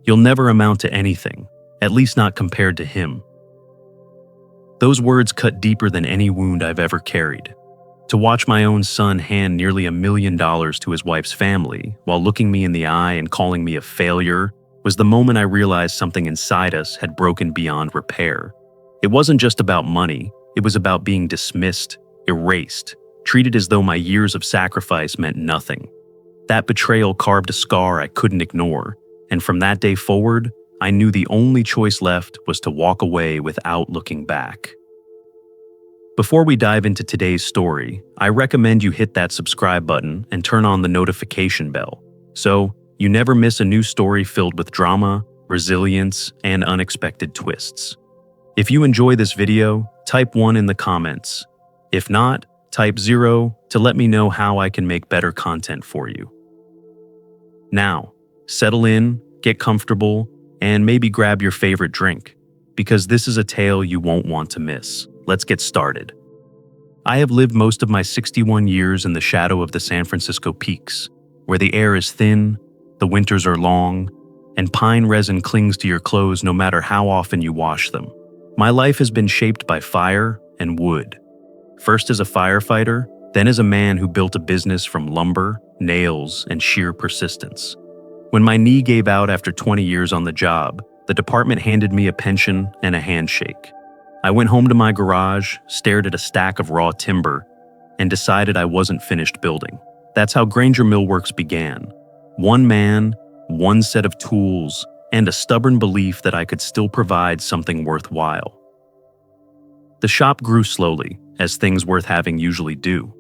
You'll never amount to anything, at least not compared to him. Those words cut deeper than any wound I've ever carried. To watch my own son hand nearly $1 million to his wife's family while looking me in the eye and calling me a failure was the moment I realized something inside us had broken beyond repair. It wasn't just about money, it was about being dismissed, erased, treated as though my years of sacrifice meant nothing. That betrayal carved a scar I couldn't ignore, and from that day forward, I knew the only choice left was to walk away without looking back. Before we dive into today's story, I recommend you hit that subscribe button and turn on the notification bell, so you never miss a new story filled with drama, resilience, and unexpected twists. If you enjoy this video, type 1 in the comments. If not, type 0 to let me know how I can make better content for you. Now, settle in, get comfortable, and maybe grab your favorite drink, because this is a tale you won't want to miss. Let's get started. I have lived most of my 61 years in the shadow of the San Francisco peaks, where the air is thin, the winters are long, and pine resin clings to your clothes no matter how often you wash them. My life has been shaped by fire and wood. First as a firefighter, then as a man who built a business from lumber, nails, and sheer persistence. When my knee gave out after 20 years on the job, the department handed me a pension and a handshake. I went home to my garage, stared at a stack of raw timber, and decided I wasn't finished building. That's how Granger Millworks began. One man, one set of tools, and a stubborn belief that I could still provide something worthwhile. The shop grew slowly, as things worth having usually do.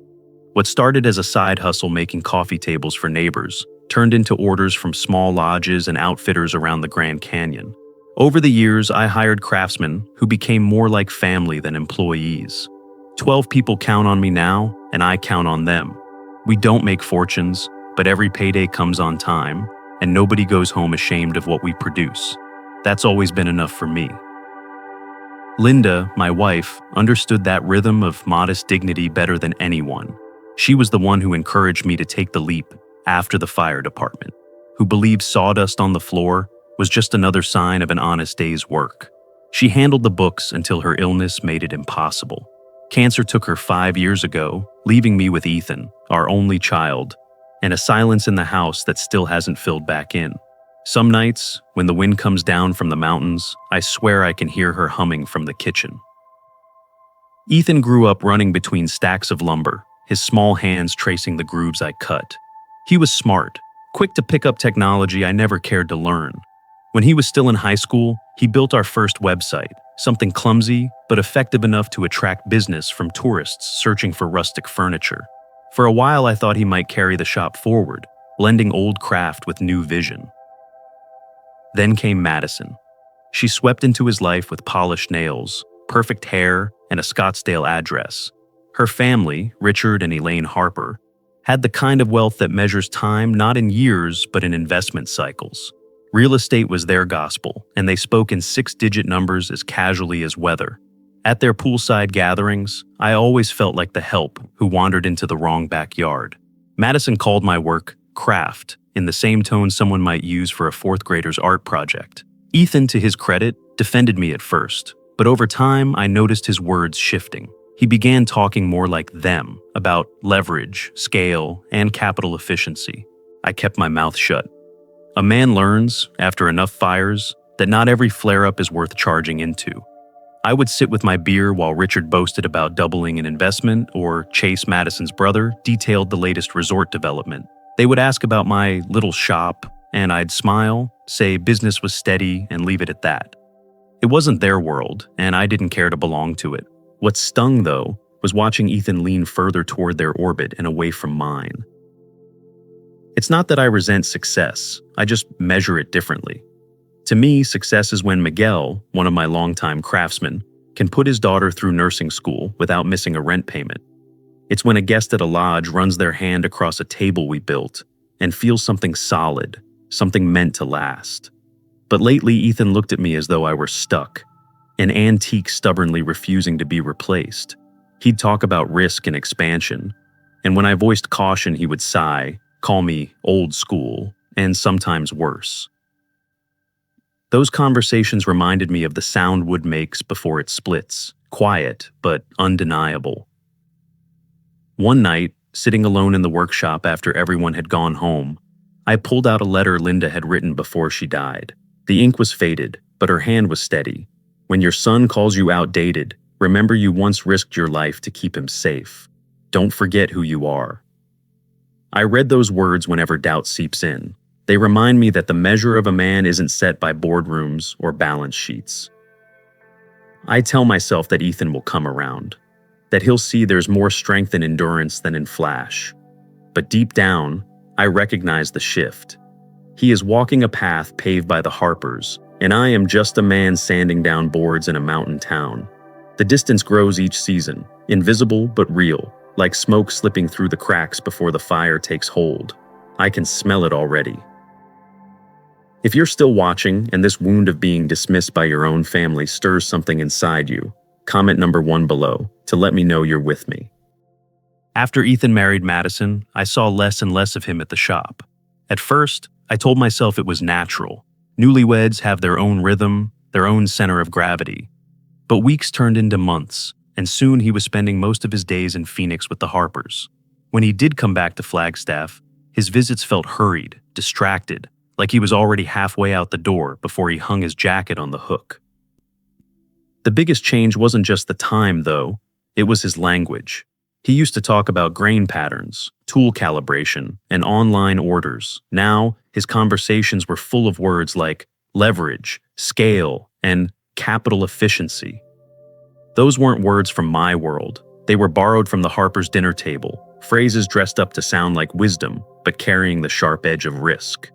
What started as a side hustle making coffee tables for neighbors turned into orders from small lodges and outfitters around the Grand Canyon. Over the years, I hired craftsmen who became more like family than employees. 12 people count on me now, and I count on them. We don't make fortunes, but every payday comes on time, and nobody goes home ashamed of what we produce. That's always been enough for me. Linda, my wife, understood that rhythm of modest dignity better than anyone. She was the one who encouraged me to take the leap after the fire department, who believed sawdust on the floor was just another sign of an honest day's work. She handled the books until her illness made it impossible. Cancer took her 5 years ago, leaving me with Ethan, our only child, and a silence in the house that still hasn't filled back in. Some nights, when the wind comes down from the mountains, I swear I can hear her humming from the kitchen. Ethan grew up running between stacks of lumber, his small hands tracing the grooves I cut. He was smart, quick to pick up technology I never cared to learn. When he was still in high school, he built our first website, something clumsy but effective enough to attract business from tourists searching for rustic furniture. For a while, I thought he might carry the shop forward, blending old craft with new vision. Then came Madison. She swept into his life with polished nails, perfect hair, and a Scottsdale address. Her family, Richard and Elaine Harper, had the kind of wealth that measures time not in years but in investment cycles. Real estate was their gospel, and they spoke in 6-digit numbers as casually as weather. At their poolside gatherings, I always felt like the help who wandered into the wrong backyard. Madison called my work craft, in the same tone someone might use for a 4th grader's art project. Ethan, to his credit, defended me at first, but over time I noticed his words shifting. He began talking more like them, about leverage, scale, and capital efficiency. I kept my mouth shut. A man learns, after enough fires, that not every flare-up is worth charging into. I would sit with my beer while Richard boasted about doubling an investment, or Chase, Madison's brother, detailed the latest resort development. They would ask about my little shop, and I'd smile, say business was steady, and leave it at that. It wasn't their world, and I didn't care to belong to it. What stung, though, was watching Ethan lean further toward their orbit and away from mine. It's not that I resent success, I just measure it differently. To me, success is when Miguel, one of my longtime craftsmen, can put his daughter through nursing school without missing a rent payment. It's when a guest at a lodge runs their hand across a table we built and feels something solid, something meant to last. But lately, Ethan looked at me as though I were stuck, an antique stubbornly refusing to be replaced. He'd talk about risk and expansion, and when I voiced caution, he would sigh, call me old school, and sometimes worse. Those conversations reminded me of the sound wood makes before it splits, quiet but undeniable. One night, sitting alone in the workshop after everyone had gone home, I pulled out a letter Linda had written before she died. The ink was faded, but her hand was steady. When your son calls you outdated, remember you once risked your life to keep him safe. Don't forget who you are. I read those words whenever doubt seeps in. They remind me that the measure of a man isn't set by boardrooms or balance sheets. I tell myself that Ethan will come around, that he'll see there's more strength and endurance than in Flash. But deep down, I recognize the shift. He is walking a path paved by the Harpers, and I am just a man sanding down boards in a mountain town. The distance grows each season, invisible but real, like smoke slipping through the cracks before the fire takes hold. I can smell it already. If you're still watching and this wound of being dismissed by your own family stirs something inside you, comment number 1 below to let me know you're with me. After Ethan married Madison, I saw less and less of him at the shop. At first, I told myself it was natural. Newlyweds have their own rhythm, their own center of gravity. But weeks turned into months, and soon he was spending most of his days in Phoenix with the Harpers. When he did come back to Flagstaff, his visits felt hurried, distracted, like he was already halfway out the door before he hung his jacket on the hook. The biggest change wasn't just the time, though. It was his language. He used to talk about grain patterns, tool calibration, and online orders. Now, his conversations were full of words like leverage, scale, and capital efficiency. Those weren't words from my world. They were borrowed from the Harpers' dinner table, phrases dressed up to sound like wisdom, but carrying the sharp edge of risk.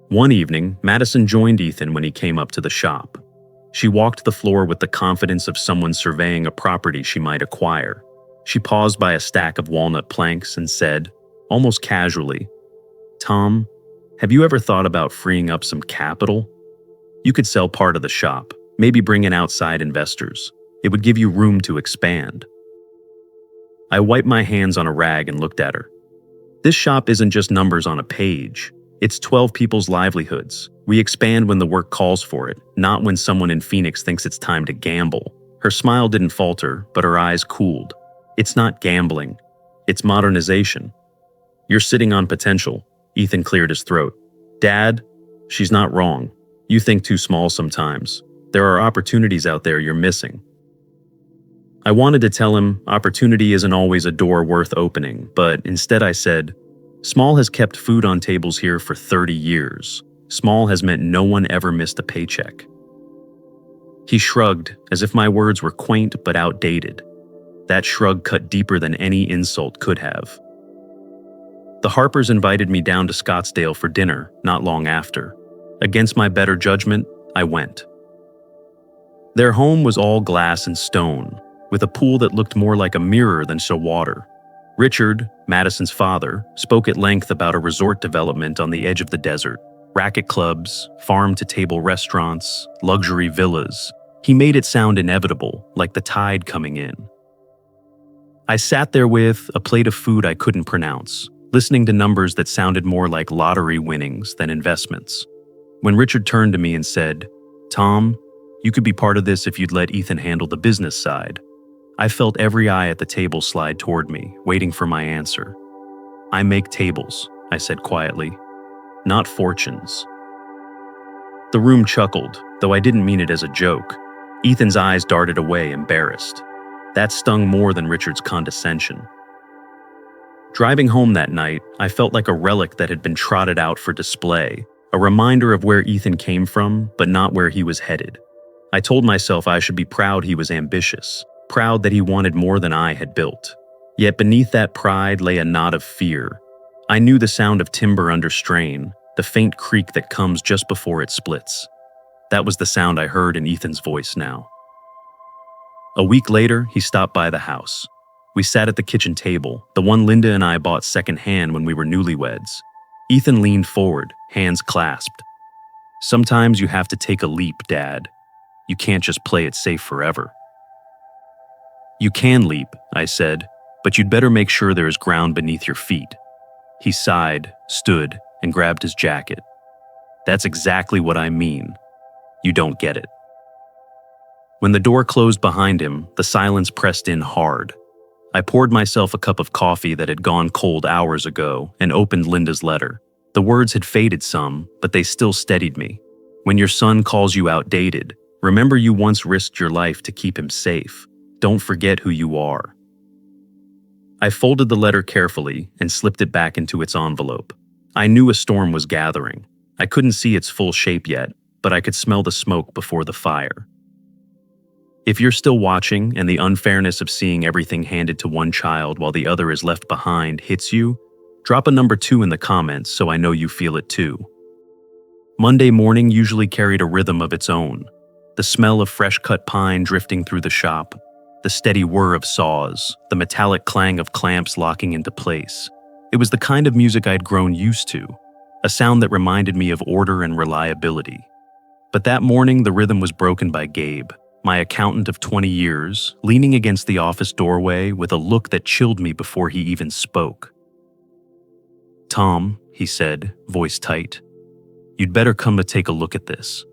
One evening, Madison joined Ethan when he came up to the shop. She walked the floor with the confidence of someone surveying a property she might acquire. She paused by a stack of walnut planks and said, almost casually, "Tom, have you ever thought about freeing up some capital? You could sell part of the shop, maybe bring in outside investors. It would give you room to expand." I wiped my hands on a rag and looked at her. This shop isn't just numbers on a page. It's 12 people's livelihoods. We expand when the work calls for it, not when someone in Phoenix thinks it's time to gamble. Her smile didn't falter, but her eyes cooled. It's not gambling. It's modernization. You're sitting on potential. Ethan cleared his throat. Dad, she's not wrong. You think too small sometimes. There are opportunities out there you're missing. I wanted to tell him opportunity isn't always a door worth opening, but instead I said, Small has kept food on tables here for 30 years. Small has meant no one ever missed a paycheck. He shrugged, as if my words were quaint but outdated. That shrug cut deeper than any insult could have. The Harpers invited me down to Scottsdale for dinner not long after. Against my better judgment, I went. Their home was all glass and stone, with a pool that looked more like a mirror than so water. Richard, Madison's father, spoke at length about a resort development on the edge of the desert. Racket clubs, farm-to-table restaurants, luxury villas. He made it sound inevitable, like the tide coming in. I sat there with a plate of food I couldn't pronounce, listening to numbers that sounded more like lottery winnings than investments. When Richard turned to me and said, "Tom, you could be part of this if you'd let Ethan handle the business side," I felt every eye at the table slide toward me, waiting for my answer. "I make tables," I said quietly, "not fortunes." The room chuckled, though I didn't mean it as a joke. Ethan's eyes darted away, embarrassed. That stung more than Richard's condescension. Driving home that night, I felt like a relic that had been trotted out for display, a reminder of where Ethan came from, but not where he was headed. I told myself I should be proud he was ambitious, proud that he wanted more than I had built. Yet beneath that pride lay a knot of fear. I knew the sound of timber under strain, the faint creak that comes just before it splits. That was the sound I heard in Ethan's voice now. A week later, he stopped by the house. We sat at the kitchen table, the one Linda and I bought secondhand when we were newlyweds. Ethan leaned forward, hands clasped. "Sometimes you have to take a leap, Dad. You can't just play it safe forever." "You can leap," I said, "but you'd better make sure there is ground beneath your feet." He sighed, stood, and grabbed his jacket. That's exactly what I mean. You don't get it. When the door closed behind him, the silence pressed in hard. I poured myself a cup of coffee that had gone cold hours ago and opened Linda's letter. The words had faded some, but they still steadied me. When your son calls you outdated, remember you once risked your life to keep him safe. Don't forget who you are. I folded the letter carefully and slipped it back into its envelope. I knew a storm was gathering. I couldn't see its full shape yet, but I could smell the smoke before the fire. If you're still watching and the unfairness of seeing everything handed to one child while the other is left behind hits you, drop a number 2 in the comments so I know you feel it too. Monday morning usually carried a rhythm of its own. The smell of fresh-cut pine drifting through the shop, the steady whir of saws, the metallic clang of clamps locking into place. It was the kind of music I'd grown used to, a sound that reminded me of order and reliability. But that morning, the rhythm was broken by Gabe, my accountant of 20 years, leaning against the office doorway with a look that chilled me before he even spoke. "Tom," he said, voice tight, "you'd better come to take a look at this."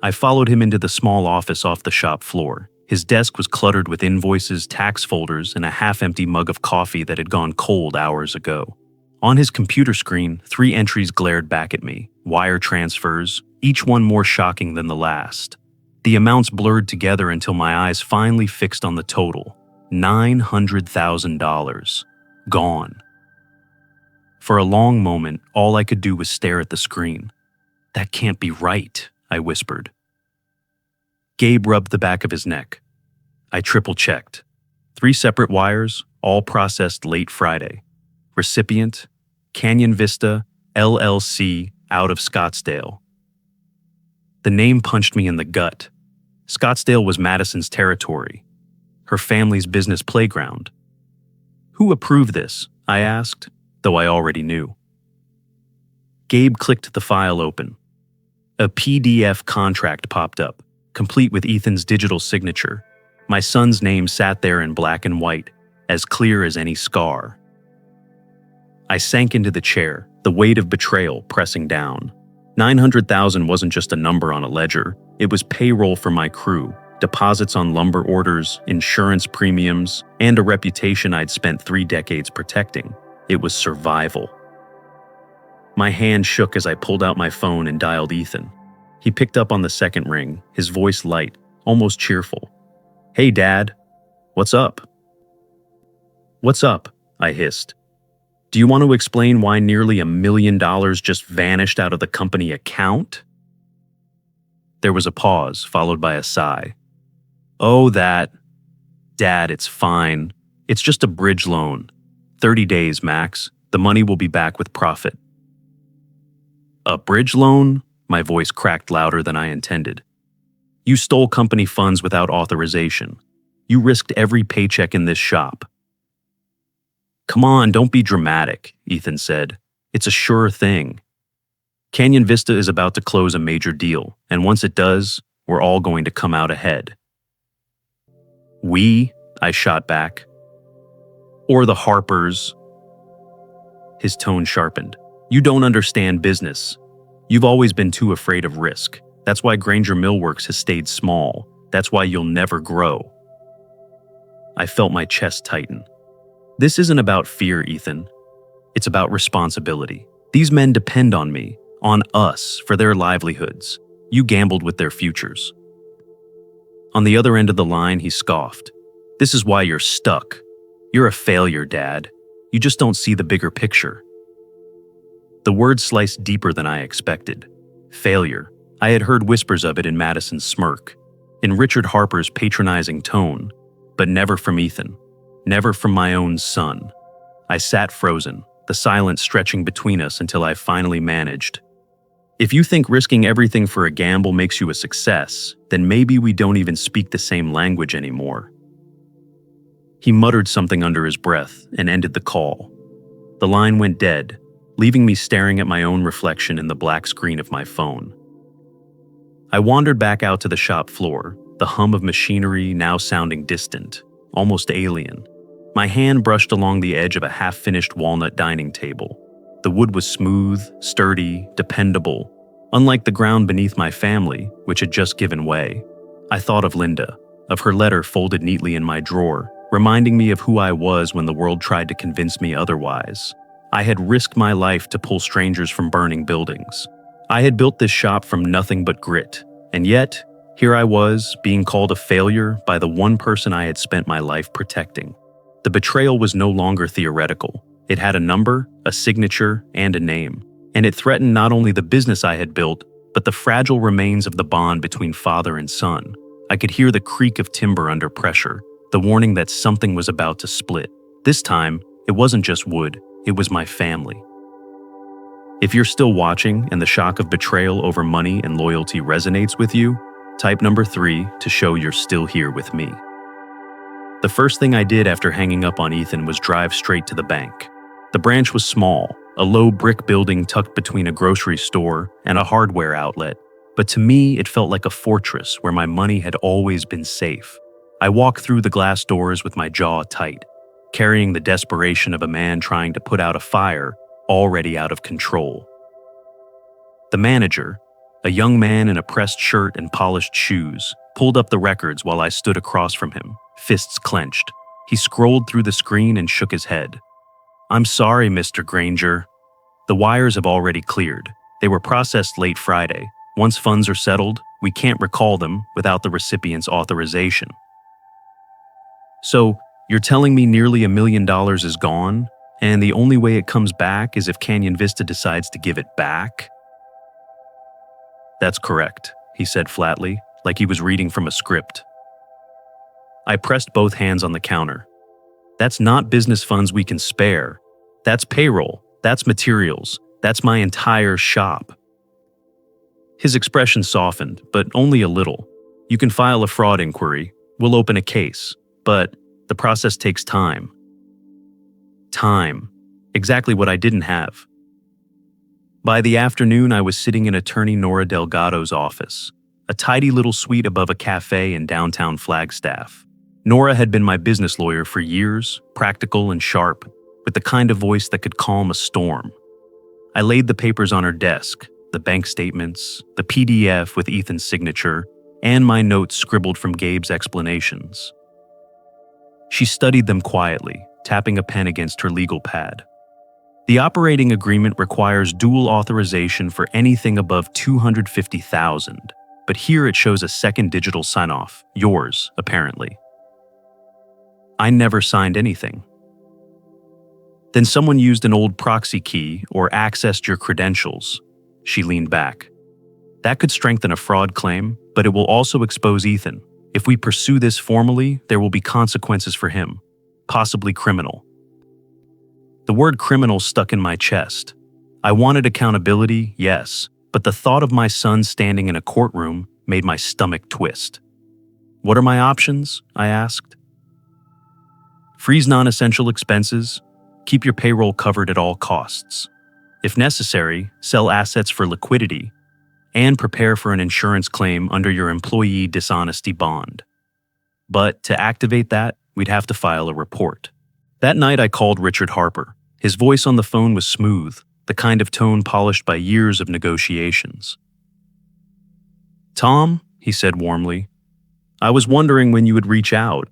I followed him into the small office off the shop floor. His desk was cluttered with invoices, tax folders, and a half-empty mug of coffee that had gone cold hours ago. On his computer screen, 3 entries glared back at me, wire transfers, each one more shocking than the last. The amounts blurred together until my eyes finally fixed on the total, $900,000. Gone. For a long moment, all I could do was stare at the screen. "That can't be right," I whispered. Gabe rubbed the back of his neck. I triple-checked. 3 separate wires, all processed late Friday. Recipient, Canyon Vista, LLC, out of Scottsdale. The name punched me in the gut. Scottsdale was Madison's territory, her family's business playground. "Who approved this?" I asked, though I already knew. Gabe clicked the file open. A PDF contract popped up, complete with Ethan's digital signature. My son's name sat there in black and white, as clear as any scar. I sank into the chair, the weight of betrayal pressing down. 900,000 wasn't just a number on a ledger. It was payroll for my crew, deposits on lumber orders, insurance premiums, and a reputation I'd spent 3 decades protecting. It was survival. My hand shook as I pulled out my phone and dialed Ethan. He picked up on the second ring, his voice light, almost cheerful. "Hey, Dad. What's up?" "What's up?" I hissed. "Do you want to explain why nearly $1 million just vanished out of the company account?" There was a pause, followed by a sigh. "Oh, that. Dad, it's fine. It's just a bridge loan. 30 days, max. The money will be back with profit." "A bridge loan?" My voice cracked louder than I intended. "You stole company funds without authorization. You risked every paycheck in this shop." "Come on, don't be dramatic," Ethan said. "It's a sure thing. Canyon Vista is about to close a major deal, and once it does, we're all going to come out ahead." "We?" I shot back. "Or the Harpers?" His tone sharpened. "You don't understand business. You've always been too afraid of risk. That's why Granger Millworks has stayed small. That's why you'll never grow." I felt my chest tighten. "This isn't about fear, Ethan. It's about responsibility. These men depend on me, on us, for their livelihoods. You gambled with their futures." On the other end of the line, he scoffed. "This is why you're stuck. You're a failure, Dad. You just don't see the bigger picture." The word sliced deeper than I expected. Failure. I had heard whispers of it in Madison's smirk, in Richard Harper's patronizing tone, but never from Ethan. Never from my own son. I sat frozen, the silence stretching between us until I finally managed. "If you think risking everything for a gamble makes you a success, then maybe we don't even speak the same language anymore." He muttered something under his breath and ended the call. The line went dead, leaving me staring at my own reflection in the black screen of my phone. I wandered back out to the shop floor, the hum of machinery now sounding distant, almost alien. My hand brushed along the edge of a half-finished walnut dining table. The wood was smooth, sturdy, dependable, unlike the ground beneath my family, which had just given way. I thought of Linda, of her letter folded neatly in my drawer, reminding me of who I was when the world tried to convince me otherwise. I had risked my life to pull strangers from burning buildings. I had built this shop from nothing but grit, and yet, here I was, being called a failure by the one person I had spent my life protecting. The betrayal was no longer theoretical. It had a number, a signature, and a name, and it threatened not only the business I had built, but the fragile remains of the bond between father and son. I could hear the creak of timber under pressure, the warning that something was about to split. This time, it wasn't just wood, it was my family. If you're still watching and the shock of betrayal over money and loyalty resonates with you, type number 3 to show you're still here with me. The first thing I did after hanging up on Ethan was drive straight to the bank. The branch was small, a low brick building tucked between a grocery store and a hardware outlet, but to me it felt like a fortress where my money had always been safe. I walked through the glass doors with my jaw tight, carrying the desperation of a man trying to put out a fire already out of control. The manager, a young man in a pressed shirt and polished shoes, pulled up the records while I stood across from him, fists clenched. He scrolled through the screen and shook his head. "I'm sorry, Mr. Granger. The wires have already cleared. They were processed late Friday. Once funds are settled, we can't recall them without the recipient's authorization." "So, you're telling me nearly $1 million is gone, and the only way it comes back is if Canyon Vista decides to give it back?" "That's correct," he said flatly, like he was reading from a script. I pressed both hands on the counter. "That's not business funds we can spare. That's payroll, that's materials, that's my entire shop." His expression softened, but only a little. "You can file a fraud inquiry, we'll open a case, but the process takes time." Time. Exactly what I didn't have. By the afternoon, I was sitting in attorney Nora Delgado's office, a tidy little suite above a cafe in downtown Flagstaff. Nora had been my business lawyer for years, practical and sharp, with the kind of voice that could calm a storm. I laid the papers on her desk, the bank statements, the PDF with Ethan's signature, and my notes scribbled from Gabe's explanations. She studied them quietly, tapping a pen against her legal pad. "The operating agreement requires dual authorization for anything above $250,000, but here it shows a second digital sign-off, yours, apparently." "I never signed anything." "Then someone used an old proxy key or accessed your credentials." She leaned back. "That could strengthen a fraud claim, but it will also expose Ethan. If we pursue this formally, there will be consequences for him, possibly criminal." The word criminal stuck in my chest. I wanted accountability, yes, but the thought of my son standing in a courtroom made my stomach twist. "What are my options?" I asked. "Freeze non-essential expenses, keep your payroll covered at all costs. If necessary, sell assets for liquidity, and prepare for an insurance claim under your employee dishonesty bond. But to activate that, we'd have to file a report." That night I called Richard Harper. His voice on the phone was smooth, the kind of tone polished by years of negotiations. "Tom," he said warmly, "I was wondering when you would reach out.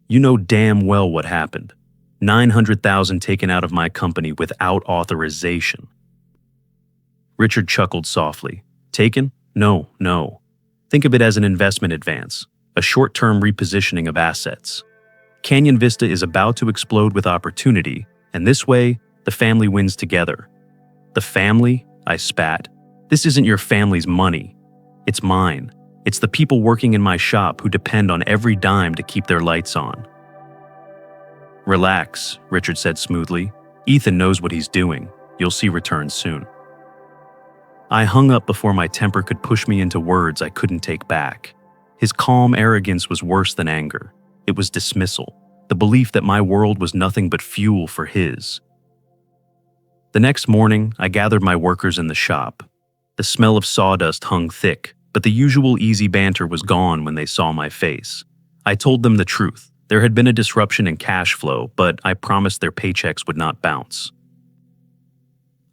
You know damn well what happened. $900,000 taken out of my company without authorization." Richard chuckled softly. "Taken? No. Think of it as an investment advance, a short-term repositioning of assets. Canyon Vista is about to explode with opportunity, and this way, the family wins together." "The family?" I spat. "This isn't your family's money. It's mine. It's the people working in my shop who depend on every dime to keep their lights on." "Relax," Richard said smoothly. "Ethan knows what he's doing. You'll see returns soon." I hung up before my temper could push me into words I couldn't take back. His calm arrogance was worse than anger. It was dismissal, the belief that my world was nothing but fuel for his. The next morning, I gathered my workers in the shop. The smell of sawdust hung thick, but the usual easy banter was gone when they saw my face. I told them the truth. There had been a disruption in cash flow, but I promised their paychecks would not bounce.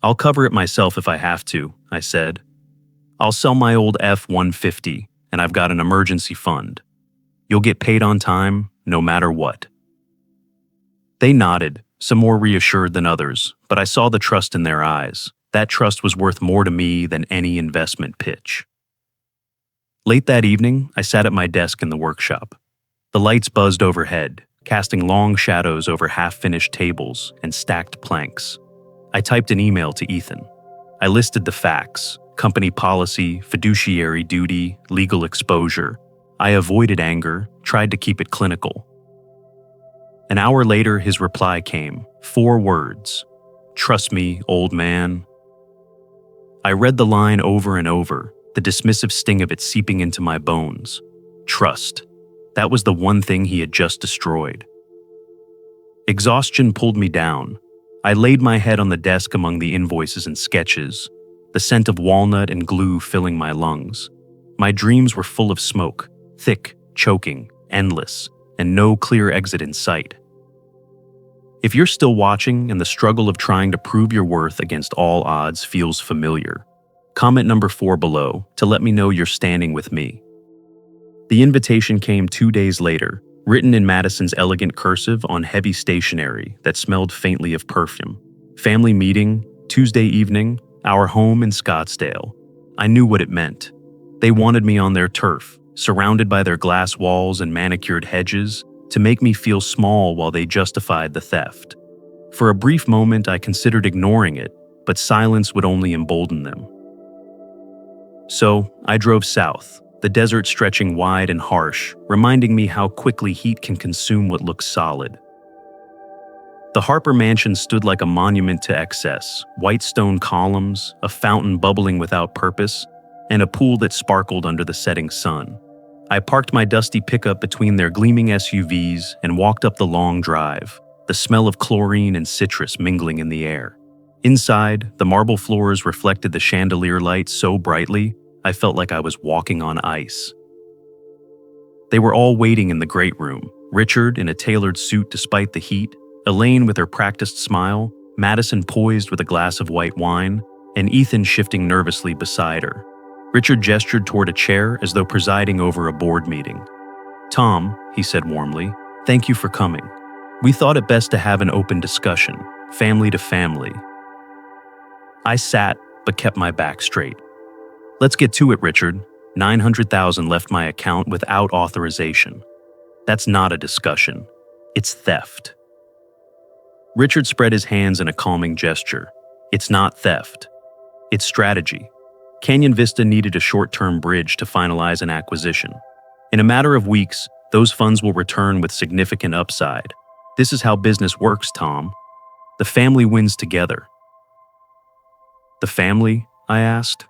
I'll cover it myself if I have to, I said. I'll sell my old F-150, and I've got an emergency fund. You'll get paid on time, no matter what. They nodded, some more reassured than others, but I saw the trust in their eyes. That trust was worth more to me than any investment pitch. Late that evening, I sat at my desk in the workshop. The lights buzzed overhead, casting long shadows over half-finished tables and stacked planks. I typed an email to Ethan. I listed the facts: company policy, fiduciary duty, legal exposure. I avoided anger, tried to keep it clinical. An hour later, his reply came. 4 words. "Trust me, old man." I read the line over and over, the dismissive sting of it seeping into my bones. Trust. That was the one thing he had just destroyed. Exhaustion pulled me down. I laid my head on the desk among the invoices and sketches, the scent of walnut and glue filling my lungs. My dreams were full of smoke, thick, choking, endless, and no clear exit in sight. If you're still watching and the struggle of trying to prove your worth against all odds feels familiar, comment number 4 below to let me know you're standing with me. The invitation came 2 days later, written in Madison's elegant cursive on heavy stationery that smelled faintly of perfume. Family meeting, Tuesday evening, our home in Scottsdale. I knew what it meant. They wanted me on their turf, surrounded by their glass walls and manicured hedges, to make me feel small while they justified the theft. For a brief moment, I considered ignoring it, but silence would only embolden them. So, I drove south, the desert stretching wide and harsh, reminding me how quickly heat can consume what looks solid. The Harper mansion stood like a monument to excess, white stone columns, a fountain bubbling without purpose, and a pool that sparkled under the setting sun. I parked my dusty pickup between their gleaming SUVs and walked up the long drive, the smell of chlorine and citrus mingling in the air. Inside, the marble floors reflected the chandelier light so brightly, I felt like I was walking on ice. They were all waiting in the great room, Richard in a tailored suit despite the heat, Elaine with her practiced smile, Madison poised with a glass of white wine, and Ethan shifting nervously beside her. Richard gestured toward a chair as though presiding over a board meeting. "Tom," he said warmly, "thank you for coming. We thought it best to have an open discussion, family to family." I sat, but kept my back straight. "Let's get to it, Richard. 900,000 left my account without authorization. That's not a discussion. It's theft." Richard spread his hands in a calming gesture. "It's not theft. It's strategy. Canyon Vista needed a short-term bridge to finalize an acquisition. In a matter of weeks, those funds will return with significant upside. This is how business works, Tom. The family wins together." "The family?" I asked.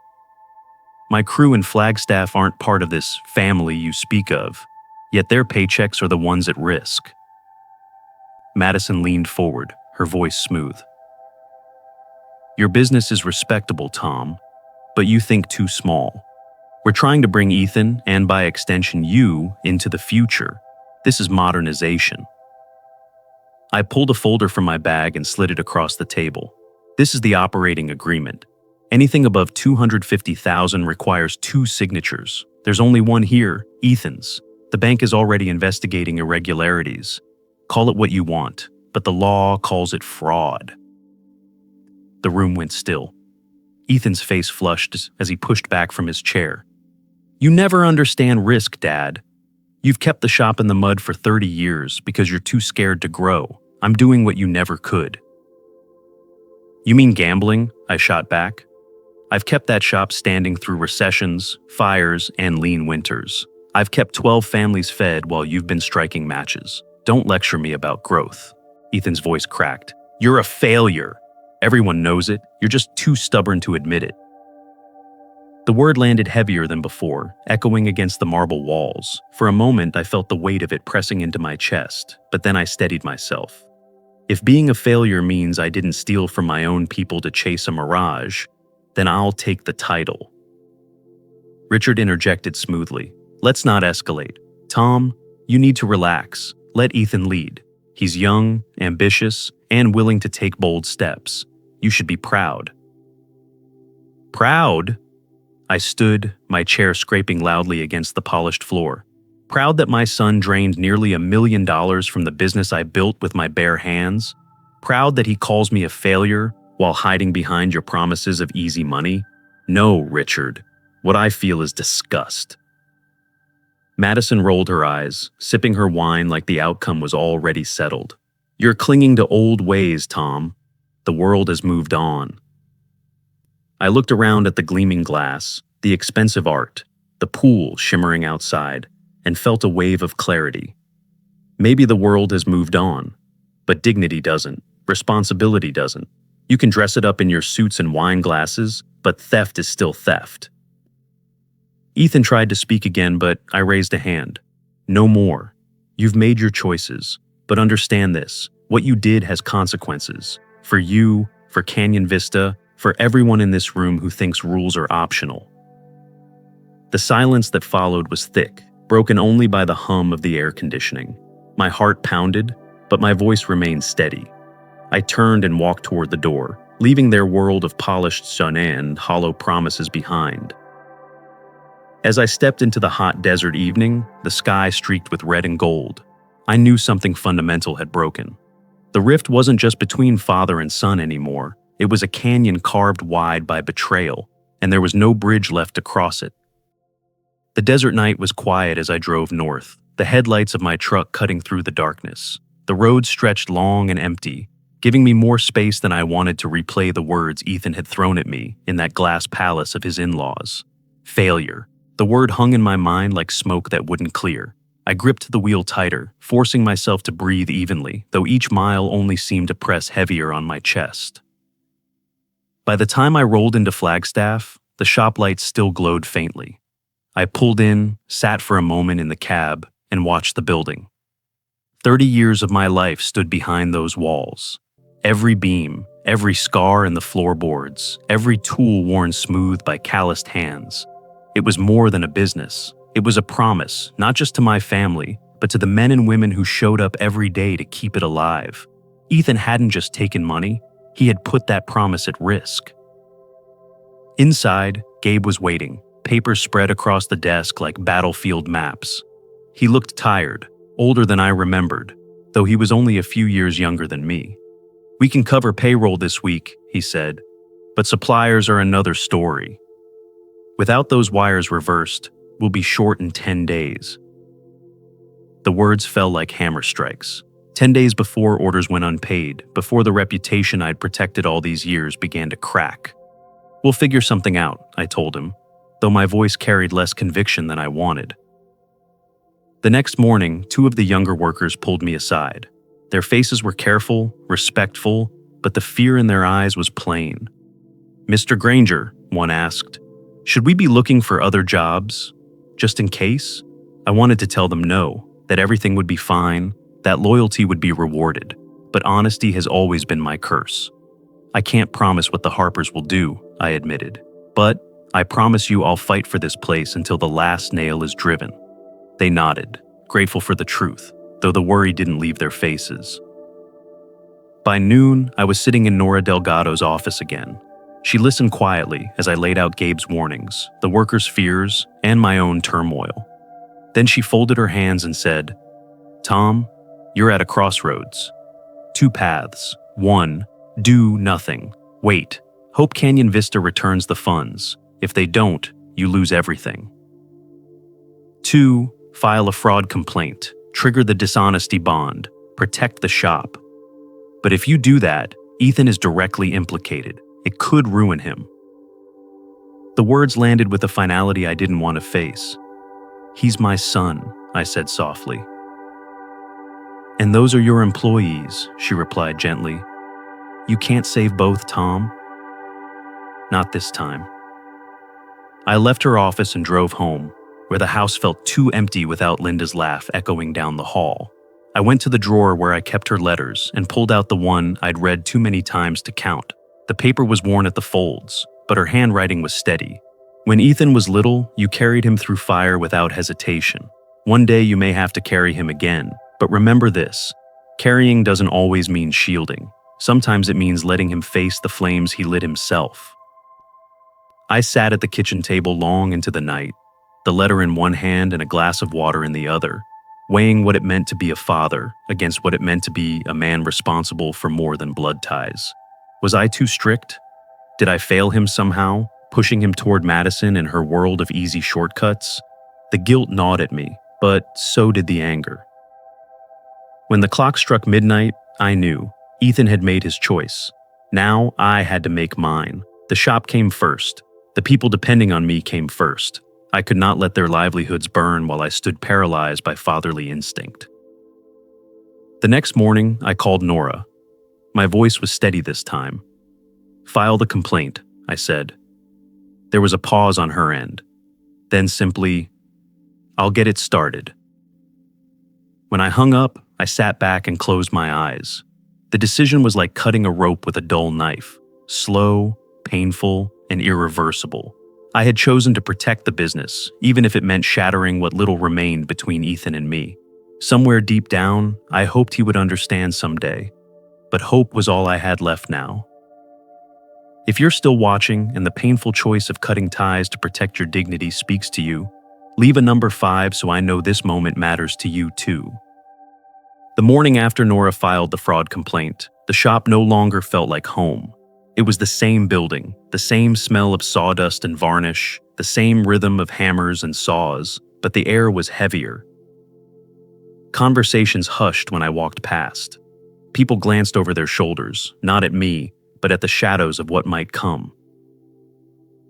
"My crew and Flagstaff aren't part of this family you speak of, yet their paychecks are the ones at risk." Madison leaned forward, her voice smooth. "Your business is respectable, Tom, but you think too small. We're trying to bring Ethan, and by extension you, into the future. This is modernization." I pulled a folder from my bag and slid it across the table. "This is the operating agreement. Anything above 250,000 requires 2 signatures. There's only one here, Ethan's. The bank is already investigating irregularities. Call it what you want, but the law calls it fraud." The room went still. Ethan's face flushed as he pushed back from his chair. "You never understand risk, Dad. You've kept the shop in the mud for 30 years because you're too scared to grow. I'm doing what you never could." "You mean gambling?" I shot back. "I've kept that shop standing through recessions, fires, and lean winters. I've kept 12 families fed while you've been striking matches. Don't lecture me about growth." Ethan's voice cracked. "You're a failure. Everyone knows it. You're just too stubborn to admit it." The word landed heavier than before, echoing against the marble walls. For a moment, I felt the weight of it pressing into my chest, but then I steadied myself. If being a failure means I didn't steal from my own people to chase a mirage, then I'll take the title. Richard interjected smoothly. "Let's not escalate. Tom, you need to relax. Let Ethan lead. He's young, ambitious, and willing to take bold steps. You should be proud." Proud? I stood, my chair scraping loudly against the polished floor. Proud that my son drained nearly $1 million from the business I built with my bare hands? Proud that he calls me a failure while hiding behind your promises of easy money? No, Richard. What I feel is disgust. Madison rolled her eyes, sipping her wine like the outcome was already settled. You're clinging to old ways, Tom. The world has moved on. I looked around at the gleaming glass, the expensive art, the pool shimmering outside, and felt a wave of clarity. Maybe the world has moved on, but dignity doesn't, responsibility doesn't. You can dress it up in your suits and wine glasses, but theft is still theft. Ethan tried to speak again, but I raised a hand. No more. You've made your choices, but understand this. What you did has consequences. For you, for Canyon Vista, for everyone in this room who thinks rules are optional. The silence that followed was thick, broken only by the hum of the air conditioning. My heart pounded, but my voice remained steady. I turned and walked toward the door, leaving their world of polished sonnet and hollow promises behind. As I stepped into the hot desert evening, the sky streaked with red and gold. I knew something fundamental had broken. The rift wasn't just between father and son anymore. It was a canyon carved wide by betrayal, and there was no bridge left to cross it. The desert night was quiet as I drove north, the headlights of my truck cutting through the darkness. The road stretched long and empty, giving me more space than I wanted to replay the words Ethan had thrown at me in that glass palace of his in-laws. Failure. The word hung in my mind like smoke that wouldn't clear. I gripped the wheel tighter, forcing myself to breathe evenly, though each mile only seemed to press heavier on my chest. By the time I rolled into Flagstaff, the shop lights still glowed faintly. I pulled in, sat for a moment in the cab, and watched the building. 30 years of my life stood behind those walls. Every beam, every scar in the floorboards, every tool worn smooth by calloused hands. It was more than a business. It was a promise, not just to my family, but to the men and women who showed up every day to keep it alive. Ethan hadn't just taken money, he had put that promise at risk. Inside, Gabe was waiting, papers spread across the desk like battlefield maps. He looked tired, older than I remembered, though he was only a few years younger than me. We can cover payroll this week, he said, but suppliers are another story. Without those wires reversed, we'll be short in 10 days. The words fell like hammer strikes. 10 days before orders went unpaid, before the reputation I'd protected all these years began to crack. We'll figure something out, I told him, though my voice carried less conviction than I wanted. The next morning, 2 of the younger workers pulled me aside. Their faces were careful, respectful, but the fear in their eyes was plain. "Mr. Granger," one asked, "should we be looking for other jobs? Just in case?" I wanted to tell them no, that everything would be fine, that loyalty would be rewarded, but honesty has always been my curse. "I can't promise what the Harpers will do," I admitted, "but I promise you I'll fight for this place until the last nail is driven." They nodded, grateful for the truth, though the worry didn't leave their faces. By noon, I was sitting in Nora Delgado's office again. She listened quietly as I laid out Gabe's warnings, the workers' fears, and my own turmoil. Then she folded her hands and said, "Tom, you're at a crossroads. 2 paths. 1, do nothing. Wait. Hope Canyon Vista returns the funds. If they don't, you lose everything. 2, file a fraud complaint. Trigger the dishonesty bond. Protect the shop. But if you do that, Ethan is directly implicated. It could ruin him." The words landed with a finality I didn't want to face. "He's my son," I said softly. "And those are your employees," she replied gently. "You can't save both, Tom." Not this time. I left her office and drove home, where the house felt too empty without Linda's laugh echoing down the hall. I went to the drawer where I kept her letters and pulled out the one I'd read too many times to count. The paper was worn at the folds, but her handwriting was steady. "When Ethan was little, you carried him through fire without hesitation. One day you may have to carry him again, but remember this. Carrying doesn't always mean shielding. Sometimes it means letting him face the flames he lit himself." I sat at the kitchen table long into the night, the letter in one hand and a glass of water in the other, weighing what it meant to be a father against what it meant to be a man responsible for more than blood ties. Was I too strict? Did I fail him somehow, pushing him toward Madison and her world of easy shortcuts? The guilt gnawed at me, but so did the anger. When the clock struck midnight, I knew Ethan had made his choice. Now I had to make mine. The shop came first. The people depending on me came first. I could not let their livelihoods burn while I stood paralyzed by fatherly instinct. The next morning, I called Nora. My voice was steady this time. "File the complaint," I said. There was a pause on her end. Then simply, "I'll get it started." When I hung up, I sat back and closed my eyes. The decision was like cutting a rope with a dull knife, slow, painful, and irreversible. I had chosen to protect the business, even if it meant shattering what little remained between Ethan and me. Somewhere deep down, I hoped he would understand someday, but hope was all I had left now. If you're still watching and the painful choice of cutting ties to protect your dignity speaks to you, leave a number 5 so I know this moment matters to you too. The morning after Nora filed the fraud complaint, the shop no longer felt like home. It was the same building, the same smell of sawdust and varnish, the same rhythm of hammers and saws, but the air was heavier. Conversations hushed when I walked past. People glanced over their shoulders, not at me, but at the shadows of what might come.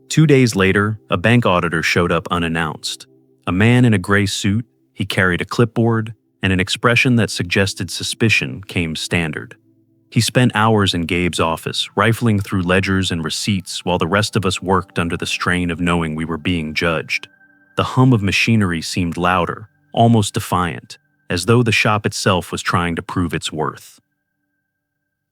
2 days later, a bank auditor showed up unannounced. A man in a gray suit, he carried a clipboard, and an expression that suggested suspicion came standard. He spent hours in Gabe's office, rifling through ledgers and receipts while the rest of us worked under the strain of knowing we were being judged. The hum of machinery seemed louder, almost defiant, as though the shop itself was trying to prove its worth.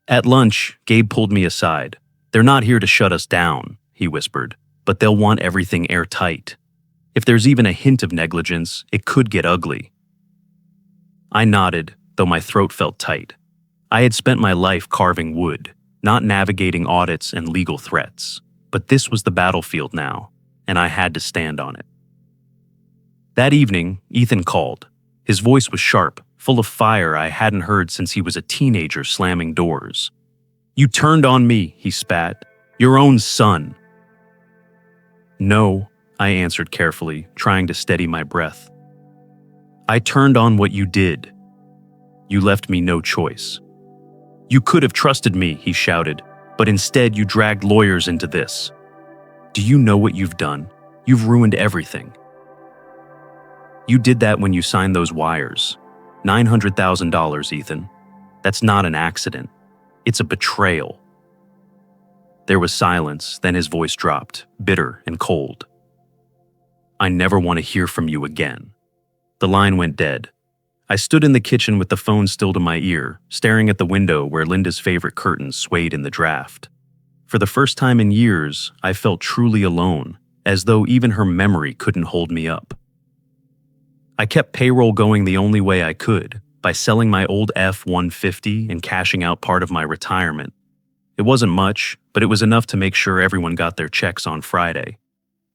At lunch, Gabe pulled me aside. "They're not here to shut us down," he whispered, "but they'll want everything airtight. If there's even a hint of negligence, it could get ugly." I nodded, though my throat felt tight. I had spent my life carving wood, not navigating audits and legal threats. But this was the battlefield now, and I had to stand on it. That evening, Ethan called. His voice was sharp, full of fire I hadn't heard since he was a teenager slamming doors. "You turned on me," he spat. "Your own son." "No," I answered carefully, trying to steady my breath. "I turned on what you did. You left me no choice." "You could have trusted me," he shouted, "but instead you dragged lawyers into this. Do you know what you've done? You've ruined everything. You did that when you signed those wires. $900,000, Ethan. That's not an accident. It's a betrayal." There was silence, then his voice dropped, bitter and cold. "I never want to hear from you again." The line went dead. I stood in the kitchen with the phone still to my ear, staring at the window where Linda's favorite curtains swayed in the draft. For the first time in years, I felt truly alone, as though even her memory couldn't hold me up. I kept payroll going the only way I could, by selling my old F-150 and cashing out part of my retirement. It wasn't much, but it was enough to make sure everyone got their checks on Friday.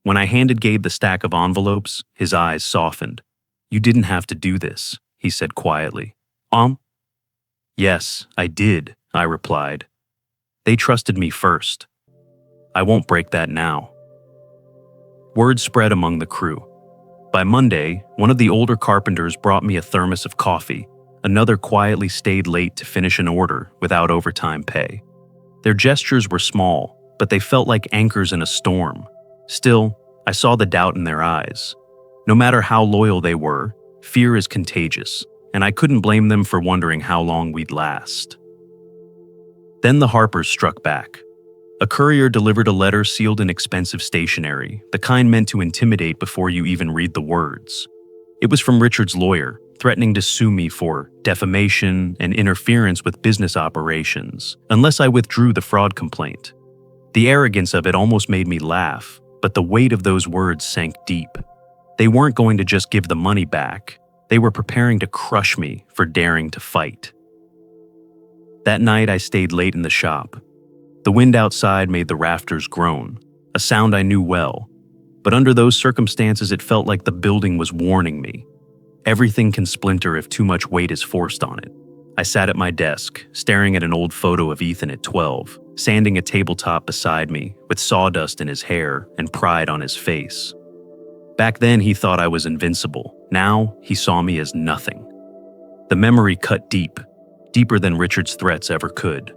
When I handed Gabe the stack of envelopes, his eyes softened. "You didn't have to do this," he said quietly. "Yes, I did," I replied. "They trusted me first. I won't break that now." Word spread among the crew. By Monday, one of the older carpenters brought me a thermos of coffee. Another quietly stayed late to finish an order without overtime pay. Their gestures were small, but they felt like anchors in a storm. Still, I saw the doubt in their eyes. No matter how loyal they were, fear is contagious, and I couldn't blame them for wondering how long we'd last. Then the Harpers struck back. A courier delivered a letter sealed in expensive stationery, the kind meant to intimidate before you even read the words. It was from Richard's lawyer, threatening to sue me for defamation and interference with business operations, unless I withdrew the fraud complaint. The arrogance of it almost made me laugh, but the weight of those words sank deep. They weren't going to just give the money back. They were preparing to crush me for daring to fight. That night I stayed late in the shop. The wind outside made the rafters groan. a sound I knew well. But under those circumstances, it felt like the building was warning me. Everything can splinter if too much weight is forced on it. I sat at my desk, staring at an old photo of Ethan at 12, sanding a tabletop beside me, with sawdust in his hair and pride on his face. Back then, he thought I was invincible. Now, he saw me as nothing. The memory cut deep, deeper than Richard's threats ever could.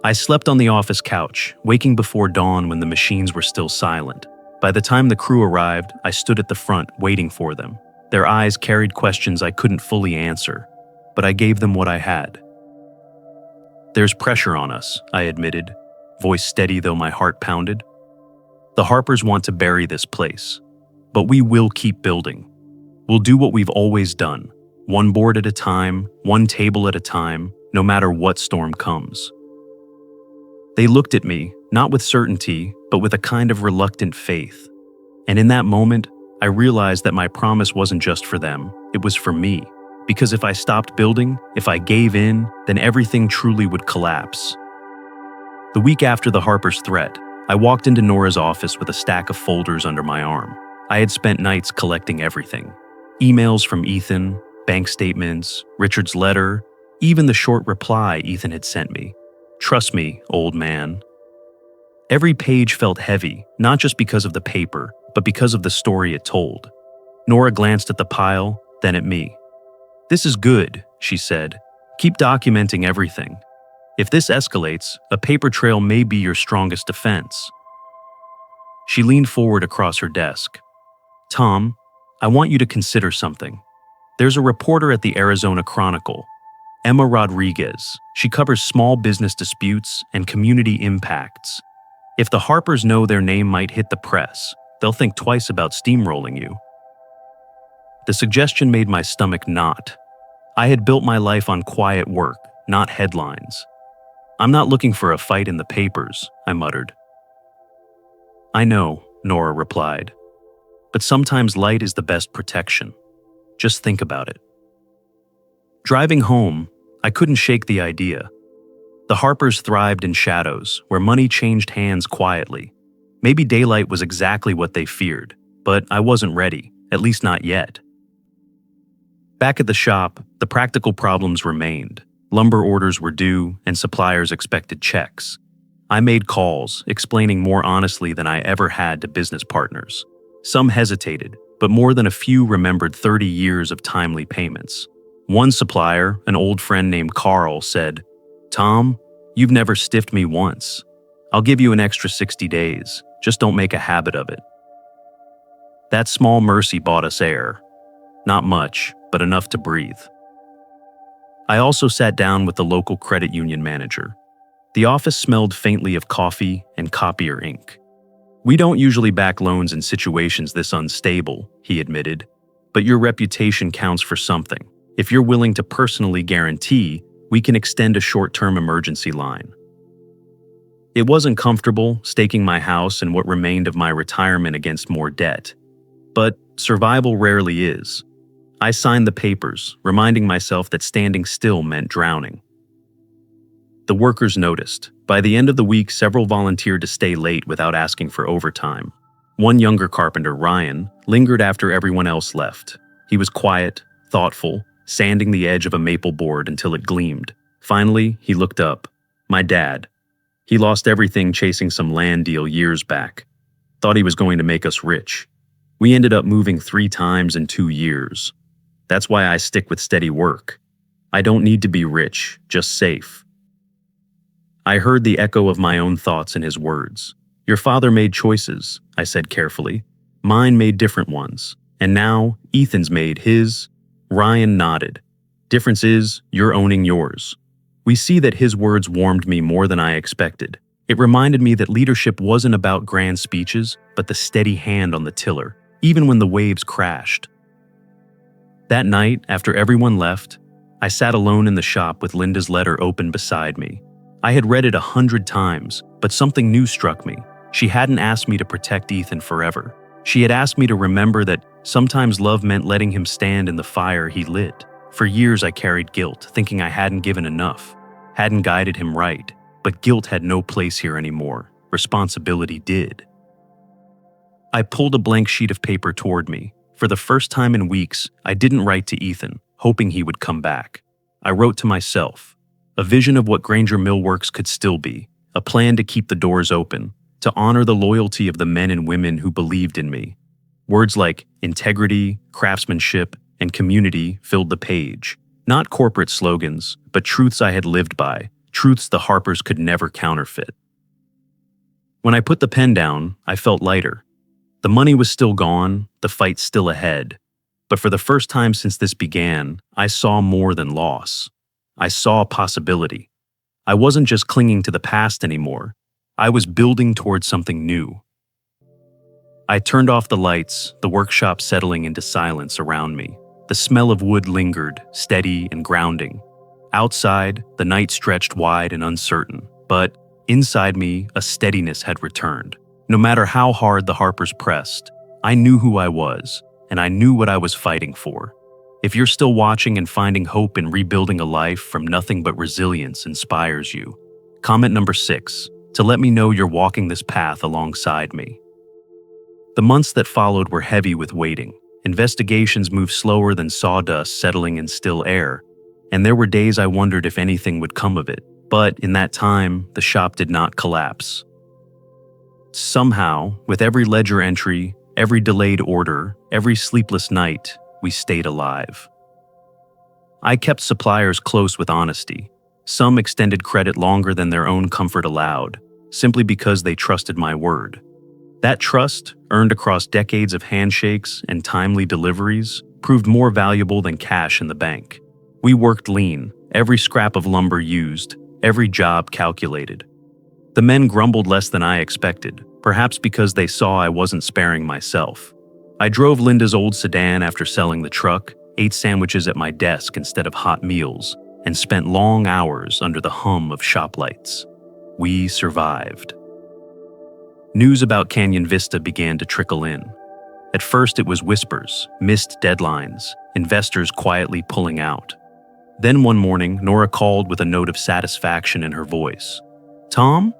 I slept on the office couch, waking before dawn when the machines were still silent. By the time the crew arrived, I stood at the front, waiting for them. Their eyes carried questions I couldn't fully answer, but I gave them what I had. "There's pressure on us," I admitted, voice steady though my heart pounded. "The Harpers want to bury this place, but we will keep building. We'll do what we've always done, one board at a time, one table at a time, no matter what storm comes." They looked at me, not with certainty, but with a kind of reluctant faith. And in that moment, I realized that my promise wasn't just for them, it was for me. Because if I stopped building, if I gave in, then everything truly would collapse. The week after the Harpers' threat, I walked into Nora's office with a stack of folders under my arm. I had spent nights collecting everything. Emails from Ethan, bank statements, Richard's letter, even the short reply Ethan had sent me. "Trust me, old man." Every page felt heavy, not just because of the paper, but because of the story it told. Nora glanced at the pile, then at me. "This is good," she said. "Keep documenting everything. If this escalates, a paper trail may be your strongest defense." She leaned forward across her desk. "Tom, I want you to consider something. There's a reporter at the Arizona Chronicle, Emma Rodriguez. She covers small business disputes and community impacts. If the Harpers know their name might hit the press, they'll think twice about steamrolling you." The suggestion made my stomach knot. I had built my life on quiet work, not headlines. "I'm not looking for a fight in the papers," I muttered. "I know," Nora replied. "But sometimes light is the best protection. Just think about it." Driving home, I couldn't shake the idea. The Harpers thrived in shadows, where money changed hands quietly. Maybe daylight was exactly what they feared, but I wasn't ready, at least not yet. Back at the shop, the practical problems remained. Lumber orders were due, and suppliers expected checks. I made calls, explaining more honestly than I ever had to business partners. Some hesitated, but more than a few remembered 30 years of timely payments. One supplier, an old friend named Carl, said, "Tom, you've never stiffed me once. I'll give you an extra 60 days. Just don't make a habit of it." That small mercy bought us air. Not much, but enough to breathe. I also sat down with the local credit union manager. The office smelled faintly of coffee and copier ink. "We don't usually back loans in situations this unstable," he admitted, "but your reputation counts for something. If you're willing to personally guarantee, we can extend a short-term emergency line." It wasn't comfortable, staking my house and what remained of my retirement against more debt. But survival rarely is. I signed the papers, reminding myself that standing still meant drowning. The workers noticed. By the end of the week, several volunteered to stay late without asking for overtime. One younger carpenter, Ryan, lingered after everyone else left. He was quiet, thoughtful, sanding the edge of a maple board until it gleamed. Finally, he looked up. My dad. He lost everything chasing some land deal years back. Thought he was going to make us rich. We ended up moving 3 times in 2 years. That's why I stick with steady work. I don't need to be rich, just safe. I heard the echo of my own thoughts in his words. Your father made choices, I said carefully. Mine made different ones. And now, Ethan's made his. Ryan nodded. Difference is, you're owning yours. We see that his words warmed me more than I expected. It reminded me that leadership wasn't about grand speeches, but the steady hand on the tiller, even when the waves crashed. That night, after everyone left, I sat alone in the shop with Linda's letter open beside me. I had read it 100 times, but something new struck me. She hadn't asked me to protect Ethan forever. She had asked me to remember that sometimes love meant letting him stand in the fire he lit. For years I carried guilt, thinking I hadn't given enough, hadn't guided him right, but guilt had no place here anymore. responsibility did. I pulled a blank sheet of paper toward me. For the first time in weeks, I didn't write to Ethan, hoping he would come back. I wrote to myself, a vision of what Granger Millworks could still be, a plan to keep the doors open, to honor the loyalty of the men and women who believed in me. Words like integrity, craftsmanship, and community filled the page. Not corporate slogans, but truths I had lived by, truths the Harpers could never counterfeit. When I put the pen down, I felt lighter. The money was still gone, the fight still ahead. But for the first time since this began, I saw more than loss. I saw possibility. I wasn't just clinging to the past anymore. I was building towards something new. I turned off the lights, the workshop settling into silence around me. The smell of wood lingered, steady and grounding. Outside, the night stretched wide and uncertain, but inside me, a steadiness had returned. No matter how hard the Harpers pressed, I knew who I was, and I knew what I was fighting for. If you're still watching and finding hope in rebuilding a life from nothing but resilience inspires you, comment number 6 to let me know you're walking this path alongside me. The months that followed were heavy with waiting. Investigations moved slower than sawdust settling in still air, and there were days I wondered if anything would come of it. But in that time, the shop did not collapse. Somehow, with every ledger entry, every delayed order, every sleepless night, we stayed alive. I kept suppliers close with honesty. Some extended credit longer than their own comfort allowed, simply because they trusted my word. That trust, earned across decades of handshakes and timely deliveries, proved more valuable than cash in the bank. We worked lean, every scrap of lumber used, every job calculated. The men grumbled less than I expected, perhaps because they saw I wasn't sparing myself. I drove Linda's old sedan after selling the truck, ate sandwiches at my desk instead of hot meals, and spent long hours under the hum of shop lights. We survived. News about Canyon Vista began to trickle in. At first it was whispers, missed deadlines, investors quietly pulling out. Then one morning, Nora called with a note of satisfaction in her voice. "Tom,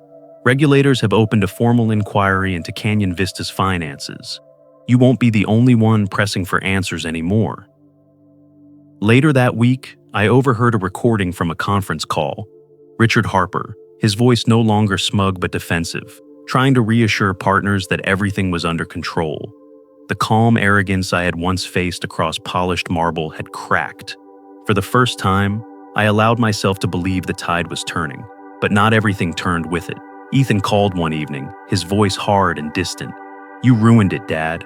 regulators have opened a formal inquiry into Canyon Vista's finances. You won't be the only one pressing for answers anymore." Later that week, I overheard a recording from a conference call. Richard Harper, his voice no longer smug but defensive, trying to reassure partners that everything was under control. The calm arrogance I had once faced across polished marble had cracked. For the first time, I allowed myself to believe the tide was turning, but not everything turned with it. Ethan called one evening, his voice hard and distant. "You ruined it, Dad.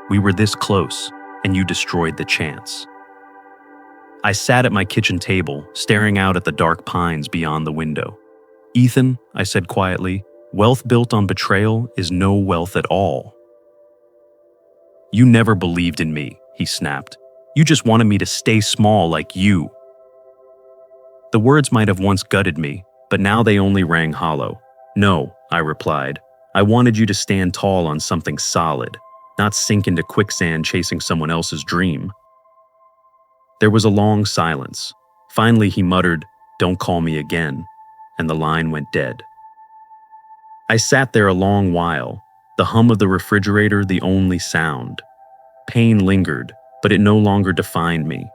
We were this close, and you destroyed the chance." I sat at my kitchen table, staring out at the dark pines beyond the window. "Ethan," I said quietly, "wealth built on betrayal is no wealth at all." "You never believed in me," he snapped. "You just wanted me to stay small like you." The words might have once gutted me, but now they only rang hollow. "No," I replied. "I wanted you to stand tall on something solid, not sink into quicksand chasing someone else's dream." There was a long silence. Finally, he muttered, "Don't call me again," and the line went dead. I sat there a long while, the hum of the refrigerator the only sound. Pain lingered, but it no longer defined me.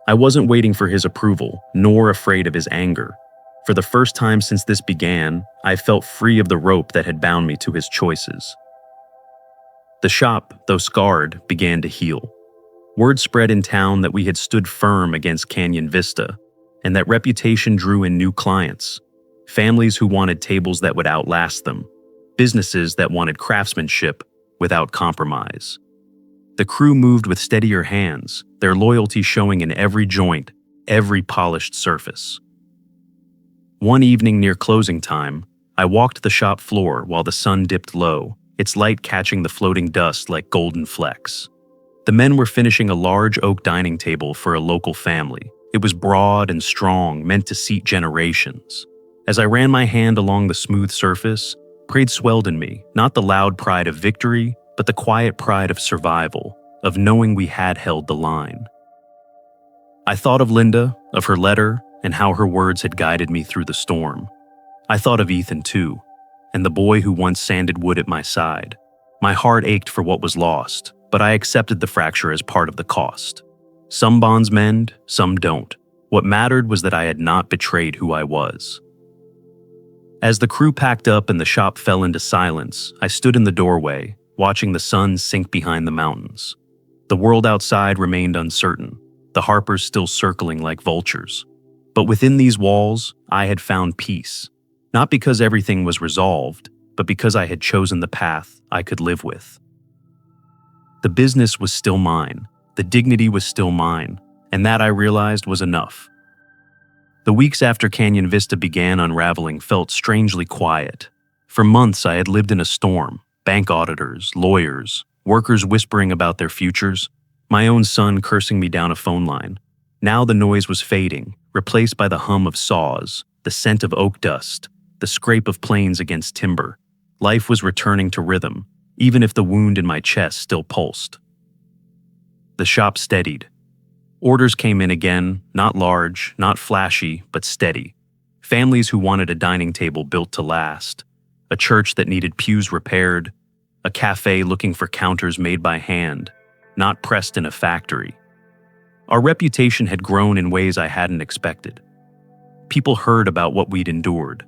I wasn't waiting for his approval, nor afraid of his anger. For the first time since this began, I felt free of the rope that had bound me to his choices. The shop, though scarred, began to heal. Word spread in town that we had stood firm against Canyon Vista, and that reputation drew in new clients. Families who wanted tables that would outlast them. Businesses that wanted craftsmanship without compromise. The crew moved with steadier hands, their loyalty showing in every joint, every polished surface. One evening near closing time, I walked the shop floor while the sun dipped low, its light catching the floating dust like golden flecks. The men were finishing a large oak dining table for a local family. It was broad and strong, meant to seat generations. As I ran my hand along the smooth surface, pride swelled in me, not the loud pride of victory, but the quiet pride of survival, of knowing we had held the line. I thought of Linda, of her letter, and how her words had guided me through the storm. I thought of Ethan too. and the boy who once sanded wood at my side. My heart ached for what was lost, but I accepted the fracture as part of the cost. Some bonds mend, some don't. What mattered was that I had not betrayed who I was. As the crew packed up and the shop fell into silence, I stood in the doorway, watching the sun sink behind the mountains. The world outside remained uncertain, the Harpers still circling like vultures. But within these walls, I had found peace. Not because everything was resolved, but because I had chosen the path I could live with. The business was still mine, the dignity was still mine, and that I realized was enough. The weeks after Canyon Vista began unraveling felt strangely quiet. For months I had lived in a storm, bank auditors, lawyers, workers whispering about their futures, my own son cursing me down a phone line. Now the noise was fading, replaced by the hum of saws, the scent of oak dust, the scrape of planes against timber. Life was returning to rhythm, even if the wound in my chest still pulsed. The shop steadied. Orders came in again, not large, not flashy, but steady. Families who wanted a dining table built to last, a church that needed pews repaired, a cafe looking for counters made by hand, not pressed in a factory. Our reputation had grown in ways I hadn't expected. People heard about what we'd endured,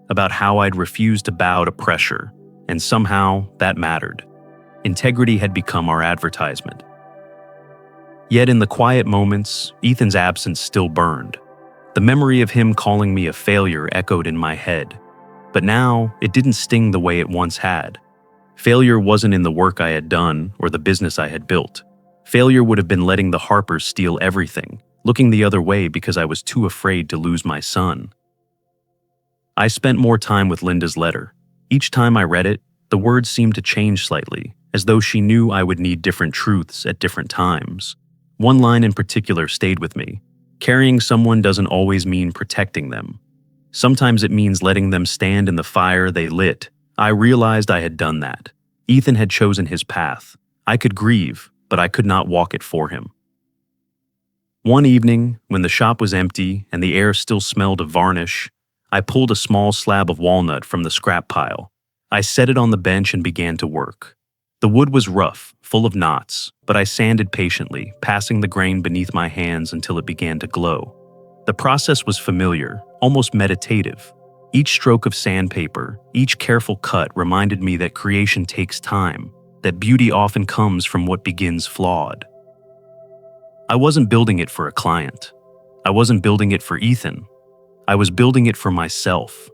about how I'd refused to bow to pressure, and somehow that mattered. Integrity had become our advertisement. Yet in the quiet moments, Ethan's absence still burned. The memory of him calling me a failure echoed in my head. But now, it didn't sting the way it once had. Failure wasn't in the work I had done or the business I had built. Failure would have been letting the Harpers steal everything, looking the other way because I was too afraid to lose my son. I spent more time with Linda's letter. Each time I read it, the words seemed to change slightly, as though she knew I would need different truths at different times. One line in particular stayed with me. Carrying someone doesn't always mean protecting them. Sometimes it means letting them stand in the fire they lit. I realized I had done that. Ethan had chosen his path. I could grieve, but I could not walk it for him. One evening, when the shop was empty and the air still smelled of varnish, I pulled a small slab of walnut from the scrap pile. I set it on the bench and began to work. The wood was rough, full of knots, but I sanded patiently, passing the grain beneath my hands until it began to glow. The process was familiar, almost meditative. Each stroke of sandpaper, each careful cut reminded me that creation takes time, that beauty often comes from what begins flawed. I wasn't building it for a client. I wasn't building it for Ethan. I was building it for myself.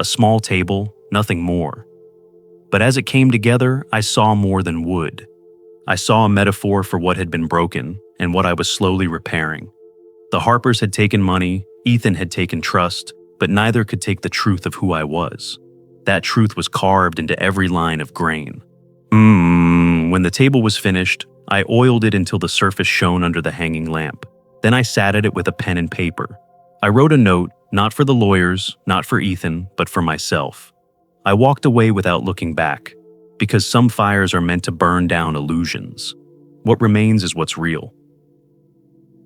A small table, nothing more. But as it came together, I saw more than wood. I saw a metaphor for what had been broken and what I was slowly repairing. The Harpers had taken money, Ethan had taken trust, but neither could take the truth of who I was. That truth was carved into every line of grain. When the table was finished, I oiled it until the surface shone under the hanging lamp. Then I sat at it with a pen and paper. I wrote a note, not for the lawyers, not for Ethan, but for myself. I walked away without looking back, because some fires are meant to burn down illusions. What remains is what's real.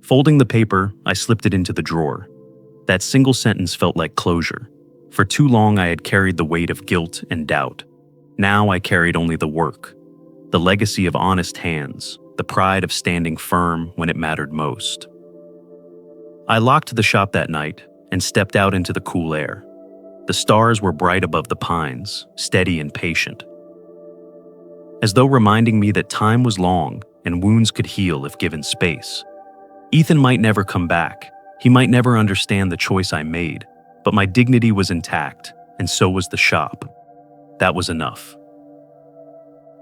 Folding the paper, I slipped it into the drawer. That single sentence felt like closure. For too long I had carried the weight of guilt and doubt. Now I carried only the work, the legacy of honest hands, the pride of standing firm when it mattered most. I locked the shop that night and stepped out into the cool air. The stars were bright above the pines, steady and patient. As though reminding me that time was long and wounds could heal if given space. Ethan might never come back. He might never understand the choice I made, but my dignity was intact, and so was the shop. That was enough.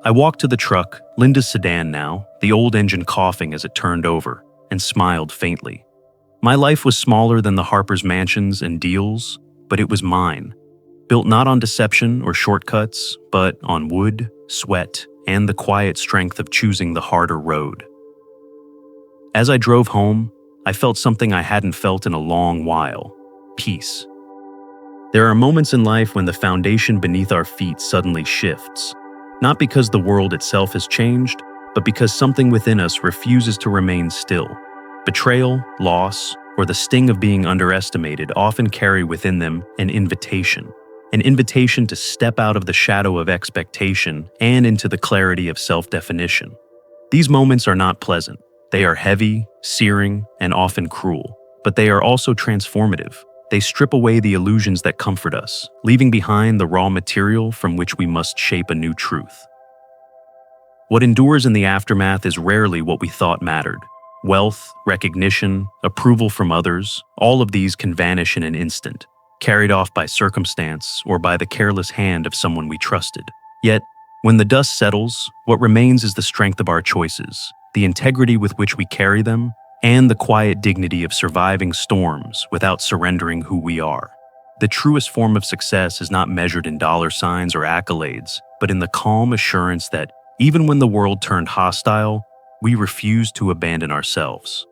I walked to the truck, Linda's sedan now, the old engine coughing as it turned over, and smiled faintly. My life was smaller than the Harpers' mansions and deals, but it was mine. Built not on deception or shortcuts, but on wood, sweat, and the quiet strength of choosing the harder road. As I drove home, I felt something I hadn't felt in a long while: peace. There are moments in life when the foundation beneath our feet suddenly shifts, not because the world itself has changed, but because something within us refuses to remain still. Betrayal, loss, or the sting of being underestimated often carry within them an invitation an invitation to step out of the shadow of expectation and into the clarity of self-definition. These moments are not pleasant. They are heavy, searing, and often cruel, but they are also transformative. They strip away the illusions that comfort us, leaving behind the raw material from which we must shape a new truth. What endures in the aftermath is rarely what we thought mattered. Wealth, recognition, approval from others, all of these can vanish in an instant, carried off by circumstance or by the careless hand of someone we trusted. Yet, when the dust settles, what remains is the strength of our choices, the integrity with which we carry them, and the quiet dignity of surviving storms without surrendering who we are. The truest form of success is not measured in dollar signs or accolades, but in the calm assurance that, even when the world turned hostile, we refused to abandon ourselves.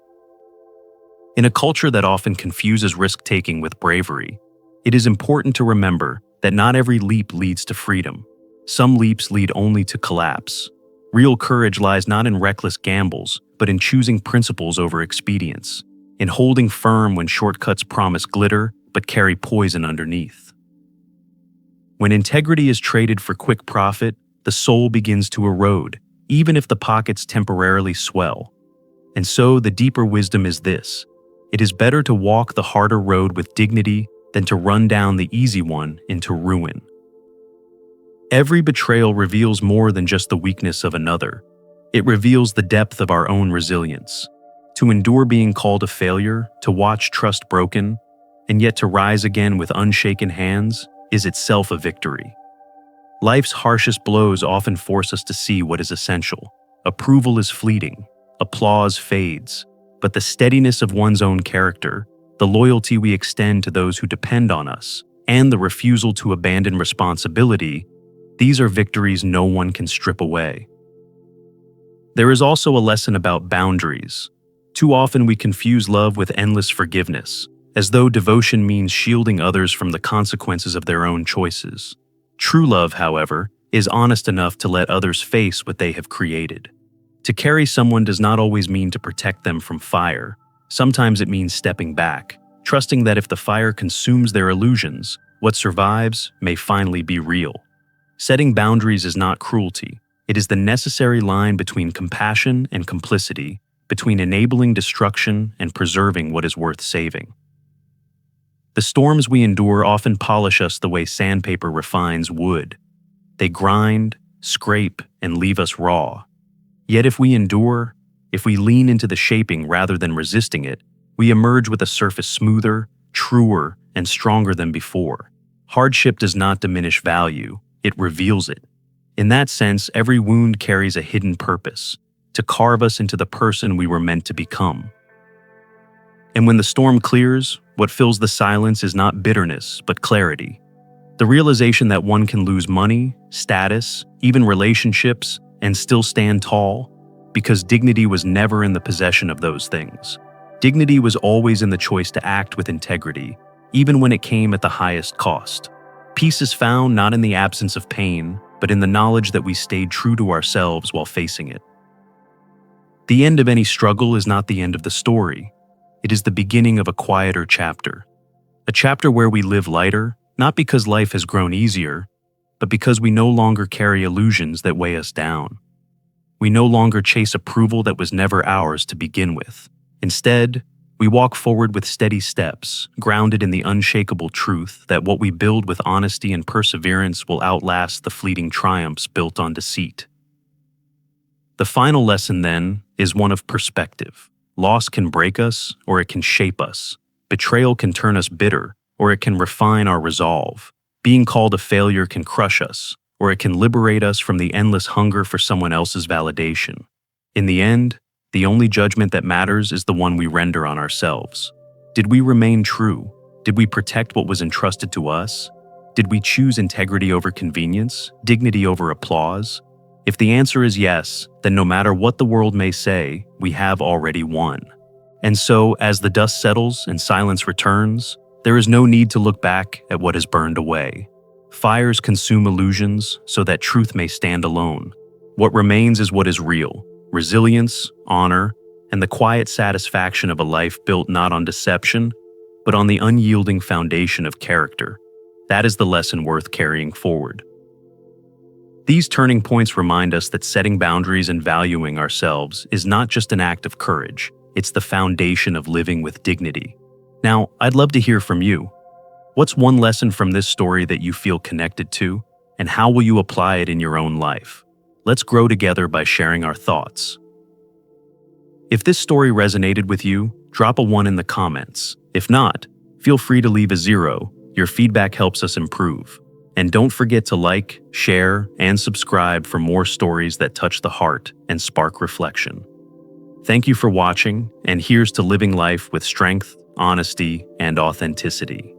In a culture that often confuses risk-taking with bravery, it is important to remember that not every leap leads to freedom. Some leaps lead only to collapse. Real courage lies not in reckless gambles, but in choosing principles over expedience, in holding firm when shortcuts promise glitter but carry poison underneath. When integrity is traded for quick profit, the soul begins to erode, even if the pockets temporarily swell. And so the deeper wisdom is this: it is better to walk the harder road with dignity than to run down the easy one into ruin. Every betrayal reveals more than just the weakness of another. It reveals the depth of our own resilience. To endure being called a failure, to watch trust broken, and yet to rise again with unshaken hands is itself a victory. Life's harshest blows often force us to see what is essential. Approval is fleeting, applause fades, but the steadiness of one's own character, the loyalty we extend to those who depend on us, and the refusal to abandon responsibility, these are victories no one can strip away. There is also a lesson about boundaries. Too often we confuse love with endless forgiveness, as though devotion means shielding others from the consequences of their own choices. True love, however, is honest enough to let others face what they have created. To carry someone does not always mean to protect them from fire. Sometimes it means stepping back, trusting that if the fire consumes their illusions, what survives may finally be real. Setting boundaries is not cruelty. It is the necessary line between compassion and complicity, between enabling destruction and preserving what is worth saving. The storms we endure often polish us the way sandpaper refines wood. They grind, scrape, and leave us raw. Yet if we endure, if we lean into the shaping rather than resisting it, we emerge with a surface smoother, truer, and stronger than before. Hardship does not diminish value, it reveals it. In that sense, every wound carries a hidden purpose, to carve us into the person we were meant to become. And when the storm clears, what fills the silence is not bitterness, but clarity. The realization that one can lose money, status, even relationships, and still stand tall, because dignity was never in the possession of those things. Dignity was always in the choice to act with integrity, even when it came at the highest cost. Peace is found not in the absence of pain, but in the knowledge that we stayed true to ourselves while facing it. The end of any struggle is not the end of the story. It is the beginning of a quieter chapter. A chapter where we live lighter, not because life has grown easier, but because we no longer carry illusions that weigh us down. We no longer chase approval that was never ours to begin with. Instead, we walk forward with steady steps, grounded in the unshakable truth that what we build with honesty and perseverance will outlast the fleeting triumphs built on deceit. The final lesson, then, is one of perspective. Loss can break us, or it can shape us. Betrayal can turn us bitter, or it can refine our resolve. Being called a failure can crush us, or it can liberate us from the endless hunger for someone else's validation. In the end, the only judgment that matters is the one we render on ourselves. Did we remain true? Did we protect what was entrusted to us? Did we choose integrity over convenience, dignity over applause? If the answer is yes, then no matter what the world may say, we have already won. And so, as the dust settles and silence returns, there is no need to look back at what has burned away. Fires consume illusions so that truth may stand alone. What remains is what is real: resilience, honor, and the quiet satisfaction of a life built not on deception, but on the unyielding foundation of character. That is the lesson worth carrying forward. These turning points remind us that setting boundaries and valuing ourselves is not just an act of courage, it's the foundation of living with dignity. Now, I'd love to hear from you. What's one lesson from this story that you feel connected to, and how will you apply it in your own life? Let's grow together by sharing our thoughts. If this story resonated with you, drop a 1 in the comments. If not, feel free to leave a 0. Your feedback helps us improve. And don't forget to like, share, and subscribe for more stories that touch the heart and spark reflection. Thank you for watching, and here's to living life with strength, honesty, and authenticity.